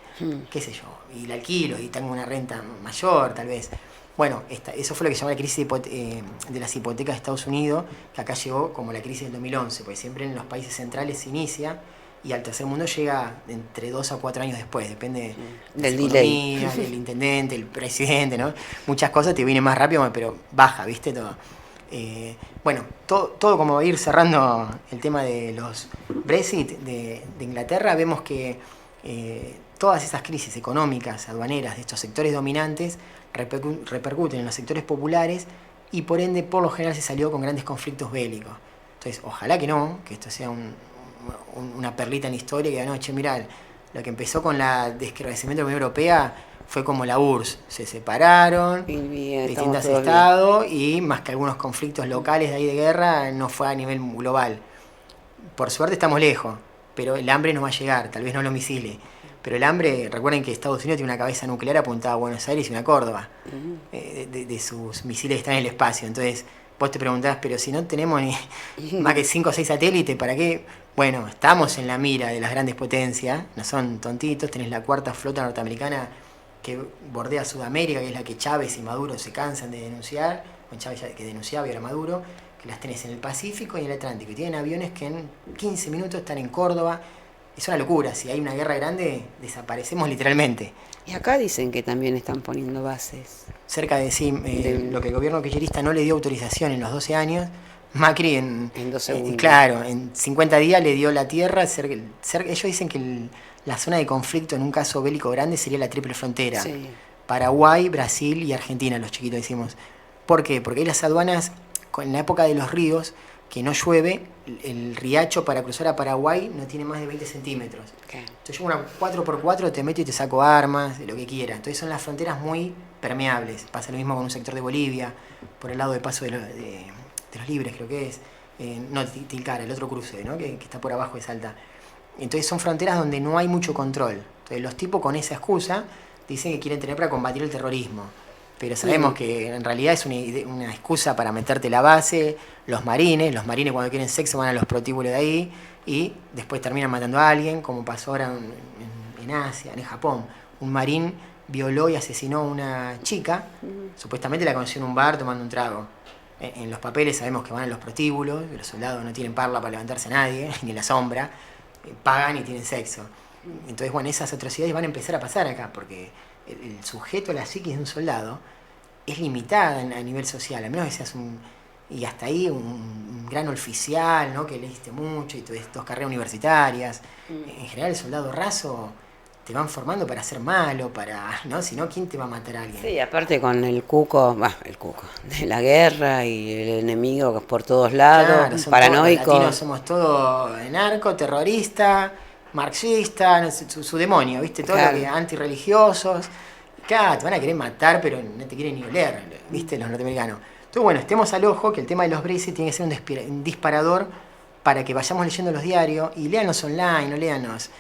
Qué sé yo, y la alquilo y tengo una renta mayor tal vez. Bueno, eso fue lo que se llama la crisis de las hipotecas de Estados Unidos, que acá llegó como la crisis del 2011, porque siempre en los países centrales se inicia y al tercer mundo llega entre 2 a 4 años después, depende de la economía, del intendente, el presidente, ¿no? Muchas cosas te vienen más rápido, pero baja, ¿viste? Todo. Bueno, todo como va a ir cerrando el tema de los Brexit de Inglaterra, vemos que todas esas crisis económicas, aduaneras de estos sectores dominantes repercuten en los sectores populares y por ende por lo general se salió con grandes conflictos bélicos. Entonces, ojalá que no, que esto sea una perlita en la historia, que no, che, mirá, lo que empezó con el descrecimiento de la Unión Europea fue como la URSS, se separaron distintos estados y más que algunos conflictos locales de ahí de guerra, no fue a nivel global. Por suerte estamos lejos, pero el hambre no va a llegar, tal vez no los misiles. Pero el hambre, recuerden que Estados Unidos tiene una cabeza nuclear apuntada a Buenos Aires y una Córdoba, de sus misiles que están en el espacio. Entonces, vos te preguntás, pero si no tenemos ni más que 5 o 6 satélites, ¿para qué? Bueno, estamos en la mira de las grandes potencias, no son tontitos, tenés la 4ª flota norteamericana que bordea Sudamérica, que es la que Chávez y Maduro se cansan de denunciar, con Chávez que denunciaba y ahora Maduro, que las tenés en el Pacífico y en el Atlántico, y tienen aviones que en 15 minutos están en Córdoba. Es una locura, si hay una guerra grande, desaparecemos literalmente. Y acá dicen que también están poniendo bases. Cerca de lo que el gobierno kirchnerista no le dio autorización en los 12 años, Macri En 2 segundos. claro, en 50 días le dio la tierra. Ellos dicen que la zona de conflicto en un caso bélico grande sería la triple frontera. Sí. Paraguay, Brasil y Argentina, los chiquitos decimos. ¿Por qué? Porque ahí las aduanas, en la época de los ríos, que no llueve, el riacho para cruzar a Paraguay no tiene más de 20 centímetros. Okay. Entonces yo una 4x4 te meto y te saco armas, de lo que quiera. Entonces son las fronteras muy permeables. Pasa lo mismo con un sector de Bolivia, por el lado de paso de los Libres creo que es. No, Tilcara, el otro cruce, ¿no? que está por abajo de Salta. Entonces son fronteras donde no hay mucho control. Entonces los tipos con esa excusa dicen que quieren tener para combatir el terrorismo. Pero sabemos que en realidad es una excusa para meterte la base. Los marines cuando quieren sexo van a los prostíbulos de ahí y después terminan matando a alguien, como pasó ahora en Asia, en Japón. Un marín violó y asesinó a una chica, supuestamente la conoció en un bar tomando un trago. En los papeles sabemos que van a los prostíbulos, que los soldados no tienen parla para levantarse a nadie, ni en la sombra, pagan y tienen sexo. Entonces, bueno, esas atrocidades van a empezar a pasar acá, porque el sujeto, la psiquis de un soldado, es limitada a nivel social, a menos que seas y hasta ahí un gran oficial, ¿no? Que leíste mucho y todas carreras universitarias. En general el soldado raso te van formando para ser malo, ¿no? Si no, ¿quién te va a matar a alguien? Sí, aparte con el cuco de la guerra y el enemigo por todos lados, claro, paranoico. Todos, los latinos somos todos narco, terrorista, marxista, no sé, su demonio, ¿viste? Todo claro. lo que antirreligiosos. Claro, te van a querer matar, pero no te quieren ni oler, ¿viste? Los norteamericanos. Entonces, bueno, estemos al ojo que el tema de los Brexit tiene que ser un disparador para que vayamos leyendo los diarios y léanos online, no léanos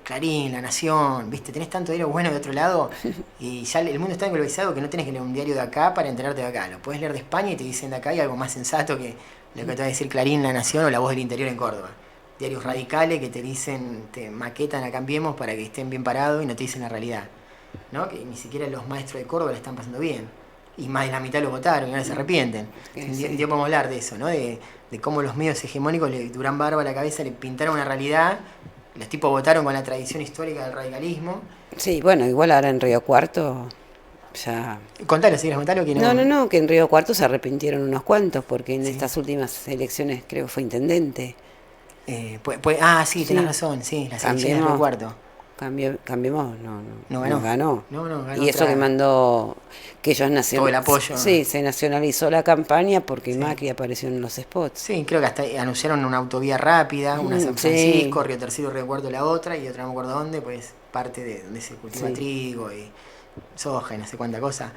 Clarín, La Nación, ¿viste? Tenés tanto diario bueno de otro lado y ya el mundo está globalizado que no tenés que leer un diario de acá para enterarte de acá. Lo puedes leer de España y te dicen de acá y algo más sensato que lo que te va a decir Clarín, La Nación o La Voz del Interior en Córdoba. Diarios radicales que te dicen, te maquetan a Cambiemos para que estén bien parados y no te dicen la realidad, ¿no? Que ni siquiera los maestros de Córdoba le están pasando bien. Y más de la mitad lo votaron y ahora se arrepienten. Un día podemos hablar de eso, ¿no? De cómo los medios hegemónicos le Durán Barba a la cabeza, le pintaron una realidad. Los tipos votaron con la tradición histórica del radicalismo. Sí, bueno, igual ahora en Río Cuarto ya... Contalo, si quieres contarlo. Que No, que en Río Cuarto se arrepintieron unos cuantos, porque en estas últimas elecciones creo que fue intendente. Sí, tenés razón, sí, las elecciones de Río Cuarto. Cambiemos, no ganó. Y eso que mandó, que ellos todo el apoyo. Sí, se nacionalizó la campaña porque Macri apareció en los spots. Sí, creo que hasta anunciaron una autovía rápida, una San Francisco, Río Tercero, Río Cuarto la otra, y otra no me acuerdo dónde, pues parte de donde se cultiva trigo y soja y no sé cuánta cosa.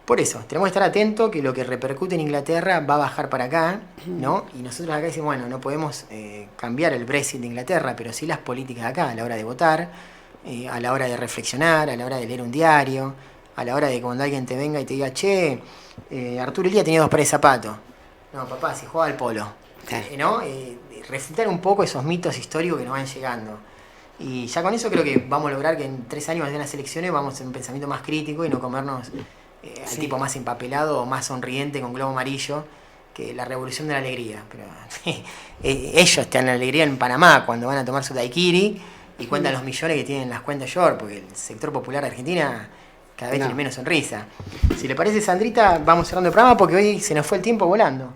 Por eso, tenemos que estar atentos que lo que repercute en Inglaterra va a bajar para acá, ¿no? Y nosotros acá decimos, bueno, no podemos cambiar el Brexit de Inglaterra, pero sí las políticas de acá, a la hora de votar, a la hora de reflexionar, a la hora de leer un diario, a la hora de cuando alguien te venga y te diga, che, Arturo Illia tenía 2 pares de zapatos. No, papá, si jugaba al polo. ¿No? Refutar un poco esos mitos históricos que nos van llegando. Y ya con eso creo que vamos a lograr que en 3 años de las elecciones vamos a un pensamiento más crítico y no comernos al tipo más empapelado o más sonriente con globo amarillo que la revolución de la alegría. Pero ellos están en la alegría en Panamá cuando van a tomar su daiquiri y cuentan los millones que tienen en las cuentas York, porque el sector popular de Argentina cada vez tiene menos sonrisa. Si le parece, Sandrita, vamos cerrando el programa porque hoy se nos fue el tiempo volando.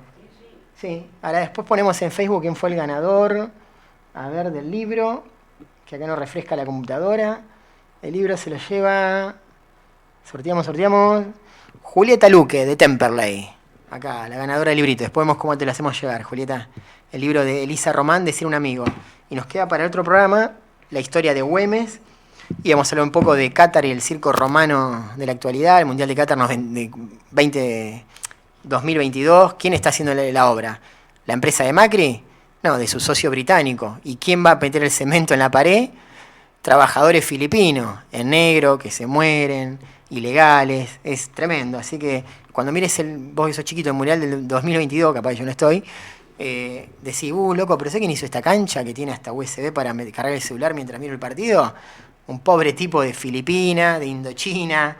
Sí, ahora después ponemos en Facebook quién fue el ganador, a ver, del libro, que acá nos refresca la computadora. El libro se lo lleva... Sorteamos. Julieta Luque, de Temperley. Acá, la ganadora del librito. Después vemos cómo te lo hacemos llegar, Julieta. El libro de Elisa Román, de Ser un amigo. Y nos queda para el otro programa la historia de Güemes. Y vamos a hablar un poco de Qatar y el circo romano de la actualidad. El Mundial de Qatar de 2022. ¿Quién está haciendo la obra? ¿La empresa de Macri? No, de su socio británico. ¿Y quién va a meter el cemento en la pared? Trabajadores filipinos, en negro, que se mueren, ilegales, es tremendo. Así que cuando mires vos que sos chiquito, el Mundial del 2022, capaz yo no estoy, decís, loco, pero ¿sé quién hizo esta cancha que tiene hasta USB para cargar el celular mientras miro el partido? Un pobre tipo de Filipina, de Indochina.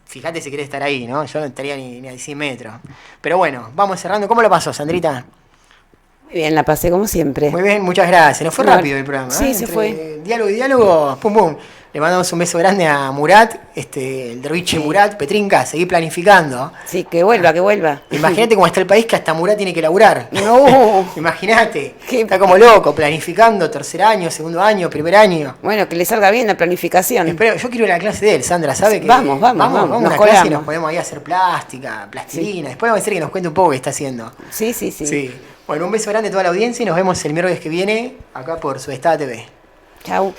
Fíjate si querés estar ahí, ¿no? Yo no estaría ni a 100 metros. Pero bueno, vamos cerrando. ¿Cómo lo pasó, Sandrita? Muy bien, la pasé como siempre. Muy bien, muchas gracias. Nos fue rápido el programa. Sí, se fue. Diálogo y diálogo, pum pum. Le mandamos un beso grande a Murat, el derviche Sí. Murat, Petrinca, seguí planificando. Sí, que vuelva, que vuelva. Imagínate cómo está el país que hasta Murat tiene que laburar. No. Imagínate, Qué- está como loco, planificando tercer año, segundo año, primer año. Bueno, que le salga bien la planificación. Espero, yo quiero ir a la clase de él, Sandra, ¿sabe? Sí, Que vamos, vamos a nos una clase y colamos. nos podemos ahí a hacer plástica, plastilina. Después vamos a decir que nos cuente un poco qué está haciendo. Sí, sí, sí. Sí. Bueno, un beso grande a toda la audiencia y nos vemos el miércoles que viene acá por Subestada TV. Chau.